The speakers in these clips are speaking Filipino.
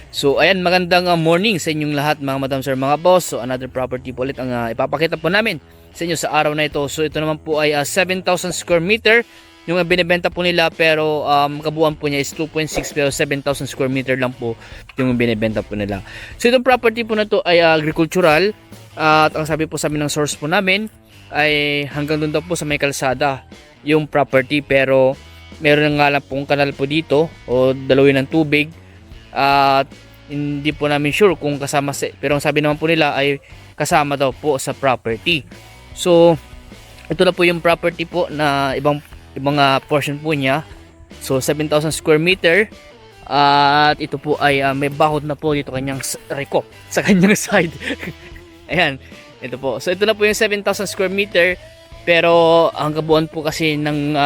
So ayan, magandang morning sa inyong lahat mga madam sir, mga boss. So another property po ulit ang ipapakita po namin sa inyo sa araw na ito. So ito naman po ay 7,000 square meter yung binibenta po nila, pero kabuuan po niya is 2.6, pero 7,000 square meter lang po yung binibenta po nila. So itong property po na to ay agricultural, at ang sabi po sa amin ng source po namin ay hanggang doon daw po sa may kalsada yung property, pero meron nga lang pong kanal po dito o dalawin ng tubig, at hindi po namin sure kung kasama pero ang sabi naman po nila ay kasama daw po sa property. So ito na po yung property po na ibang portion po niya. So 7,000 square meter, at ito po ay may bakod na po dito kanyang reko sa kanyang side. Ayan, ito po. So ito na po yung 7,000 square meter, pero ang kabuuan po kasi ng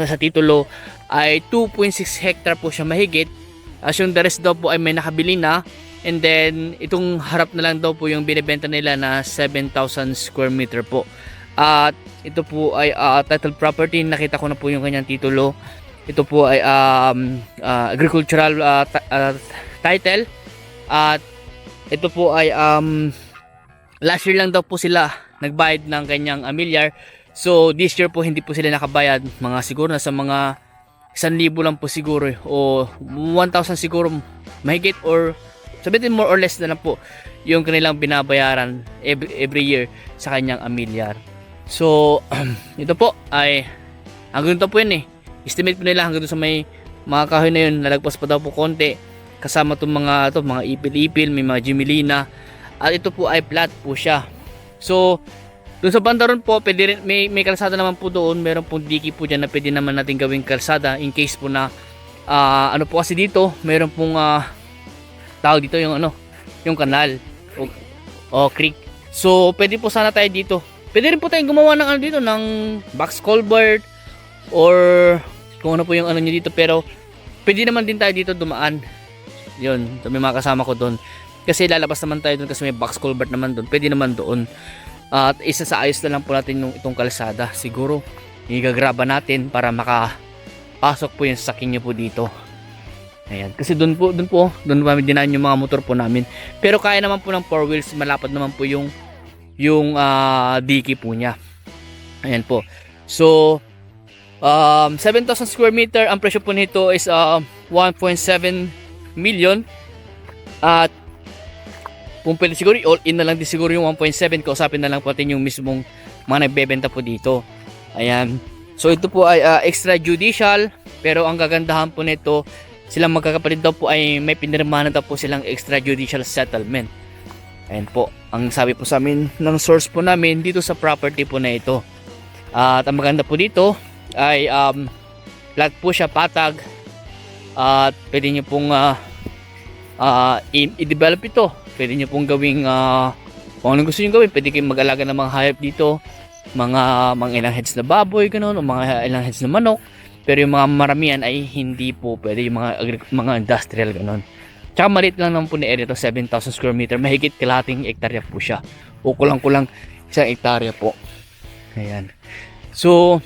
sa titulo ay 2.6 hectare po siya mahigit. As yung the rest daw po ay may nakabili na, and then itong harap na lang daw po yung binibenta nila na 7,000 square meter po. At ito po ay title property. Nakita ko na po yung kanyang titulo. Ito po ay agricultural title, at ito po ay last year lang daw po sila nagbayad ng kanyang amilyar. So this year po hindi po sila nakabayad, mga siguro nasa mga 1,000 lang po siguro, o 1,000 siguro mahigit, or sabihin more or less na lang po yung kanilang binabayaran every year sa kanyang amilyar. So ito po ay hanggang doon po yun estimate po nila hanggang doon sa may mga kahoy na yun, nalagpas pa daw po konti, kasama itong mga ipil-ipil, may mga jimilina, at ito po ay flat po siya. So doon sa banda ron po, pwede rin, may kalsada naman po doon. Meron pong diki po dyan na pwede naman natin gawing kalsada in case po na ano po kasi dito, meron pong tawag dito yung yung kanal o creek. So pwede po sana tayo dito. Pwede rin po tayong gumawa ng dito ng box culvert, or kung ano po yung nyo dito, pero pwede naman din tayo dito dumaan. Yun, may mga kasama ko doon. Kasi lalabas naman tayo doon kasi may box culvert naman doon. Pwede naman doon. At isa sa ayos na lang po natin itong kalsada. Siguro igagraba natin para makapasok po yung sasakyan nyo po dito. Ayan, kasi doon pa dinaan yung mga motor po namin. Pero kaya naman po ng 4 wheels, malapad naman po yung diki po niya. Ayan po. So 7,000 square meter, ang presyo po nito is 1.7 million. At kung pwede siguro all in na lang din siguro yung 1.7, kausapin na lang po natin yung mismong mga nagbebenta po dito. Ayan. So ito po ay extrajudicial, pero ang gagandahan po nito, silang magkakapatid daw po ay may pinirmahan na daw po silang extrajudicial settlement. Ayan po, ang sabi po sa amin ng source po namin dito sa property po na ito. At ang maganda po dito ay flat po siya, patag, at pwede nyo pong i-develop ito. Pwede nyo pong gawing kung anong gusto nyo gawin. Pwede kayong mag-alaga ng mga hayop dito, mga ilang heads na baboy, ganun, o mga ilang heads na manok. Pero yung mga maramihan ay hindi po pwede, yung mga industrial, ganun. Tsaka maliit lang naman po na area to, 7,000 square meter. Mahigit kalahating hektarya po siya, o kulang-kulang 1 hektarya po. Ayan. So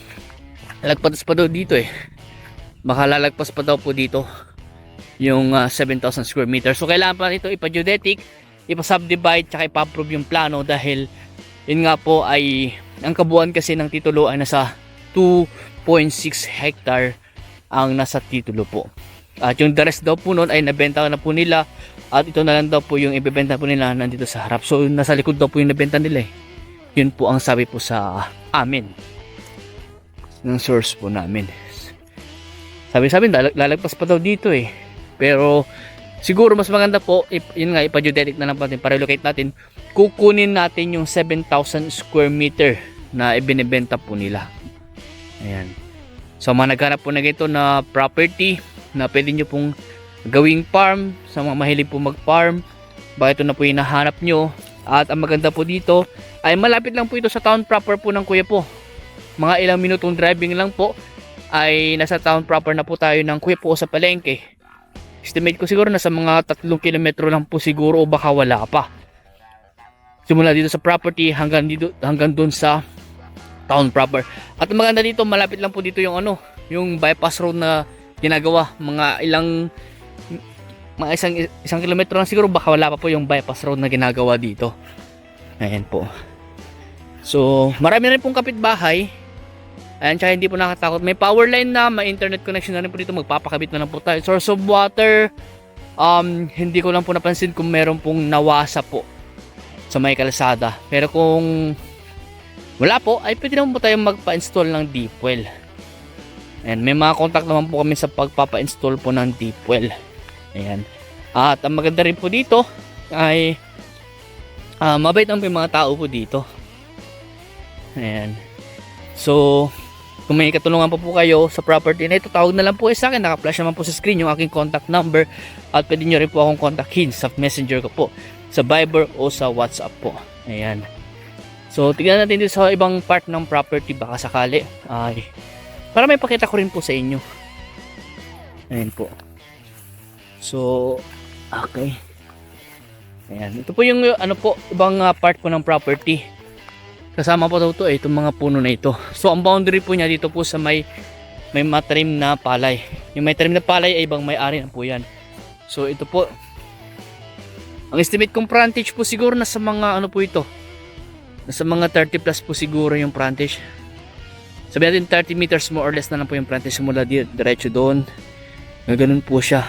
lalagpas pa daw dito baka lalagpas pa daw po dito yung 7,000 square meter. So kailangan pa nito ipa-geodetic, ipa-subdivide, tsaka ipa-approve yung plano, dahil yun nga po ay ang kabuuan kasi ng titulo ay nasa 2.6 hectare ang nasa titulo po. At yung the rest daw po nun ay nabenta na po nila, at ito na lang daw po yung ibebenta po nila nandito sa harap. So nasa likod daw po yung nabenta nila Yun po ang sabi po sa amin ng source po namin. Sabi lalagpas pa daw dito pero siguro mas maganda po yun nga, ipa-geodetic na lang natin, para-relocate natin, kukunin natin yung 7,000 square meter na ibinebenta po nila. Ayan. So mga naghanap po na ito na property na pwede nyo pong gawing farm, sa mga mahilig po mag-farm, baka ito na po yung nahanap nyo. At ang maganda po dito ay malapit lang po ito sa town proper po ng kuya po. Mga ilang minutong driving lang po ay nasa town proper na po tayo ng kuya po sa palengke. Estimate ko siguro nasa mga 3 kilometro lang po siguro, o baka wala pa. Simula dito sa property hanggang doon sa town proper. At maganda dito, malapit lang po dito yung yung bypass road na ginagawa. Mga mga isang kilometro lang siguro, baka wala pa po yung bypass road na ginagawa dito. Ayan po. So, marami rin pong kapitbahay. Ayan, tsaka hindi po nakatakot. May power line na, may internet connection na rin po dito. Magpapakabit na lang po tayo. Source of water, hindi ko lang po napansin kung meron pong nawasa po sa may kalsada. Pero kung wala po, ay pwede naman po tayong magpa-install ng deep well. Ayan, may mga contact naman po kami sa pagpapa-install po ng deep well. Ayan. At ang maganda rin po dito ay mabait ang mga tao po dito. Ayan. So, kung may katulungan po kayo sa property na ito, tawag na lang po sa akin. Naka-flash naman po sa screen yung aking contact number. At pwede nyo rin po akong kontakin sa messenger ko po, sa Viber o sa WhatsApp po. Ayan. So, tignan natin dito sa ibang part ng property, baka sakali. Ay, para may pakita ko rin po sa inyo. Ayan po. So, okay. Ayan. Ito po yung ibang part po ng property. Kasama po ito itong mga puno na ito. So, ang boundary po niya dito po sa may matarim na palay. Yung may tarim na palay ay ibang may-ari na po yan. So, ito po. Ang estimate kong frontage po siguro nasa mga po ito. Nasa mga 30 plus po siguro yung frontage. Sabihin natin 30 meters more or less na lang po yung frontage mula diretso doon. Ganun po siya.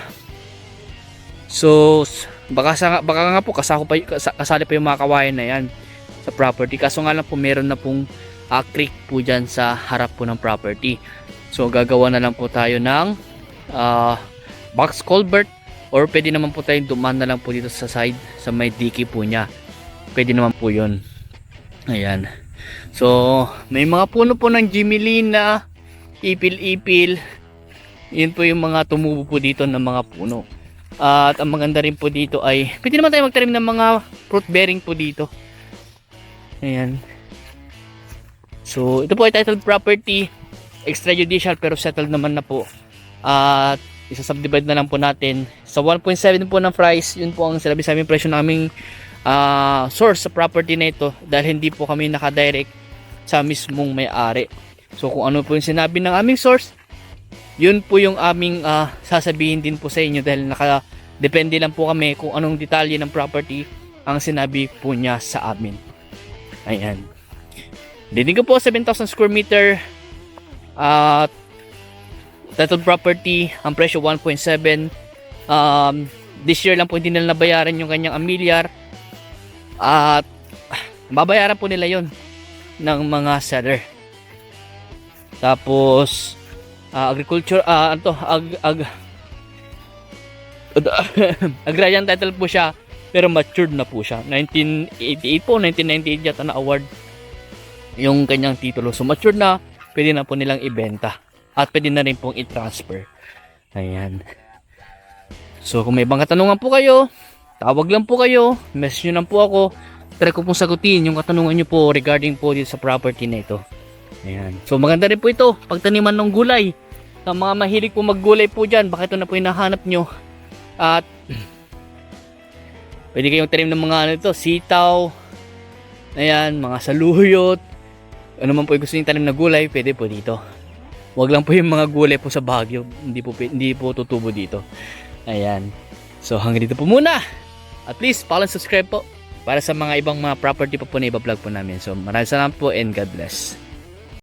So, baka nga po kasali pa yung mga kawayan na yan sa property. Kaso nga lang po meron na pong creek po dyan sa harap po ng property. So, gagawa na lang po tayo ng box culvert or pwede naman po tayong dumaan na lang po dito sa side sa may diki po niya. Pwede naman po yun. Ayan. So, may mga puno po ng Jimelina, ipil-ipil. Yun po yung mga tumubo po dito ng mga puno. At ang maganda rin po dito ay pwede naman tayo magtanim ng mga fruit bearing po dito. Ayan. So, ito po ay titled property, extrajudicial pero settled naman na po. At isa-subdivide na lang po natin sa 1.7 po ng price. Yun po ang sinabi sa aming presyo ng aming source sa property na ito dahil hindi po kami nakadirect sa mismong may-ari. So, kung ano po yung sinabi ng aming source, yun po yung aming sasabihin din po sa inyo dahil nakadepende lang po kami kung anong detalye ng property ang sinabi po niya sa amin. Ayan. Dinig ko po 7,000 square meter titled property, ang presyo 1.7. This year lang po hindi nila nabayaran yung kanyang amilyar at babayaran po nila yon ng mga seller. Tapos agriculture agrarian title po siya pero matured na po siya. 1988 po, 1998 yata na award yung kanyang titulo. So matured na, pwede na po nilang ibenta at pwede na rin pong i-transfer. Ayan. So kung may ibang katanungan po kayo, tawag lang po kayo, message nyo lang po ako, try ko pong sagutin yung katanungan nyo po regarding po dito sa property na ito. Ayan. So maganda rin po ito, pagtaniman ng gulay. Sa mga mahilig po maggulay po dyan, baka ito na po yung nahanap nyo. At pwede kayong tanim ng mga sitaw, ayan, mga saluyot, ano man po yung gusto nyo tanim na gulay, pwede po dito. Huwag lang po yung mga gulay po sa Baguio, hindi po tutubo dito. Ayan. So hanggang dito po muna. At please, follow and subscribe po para sa mga ibang mga property po na iba-vlog po namin. So maraming salamat po and God bless.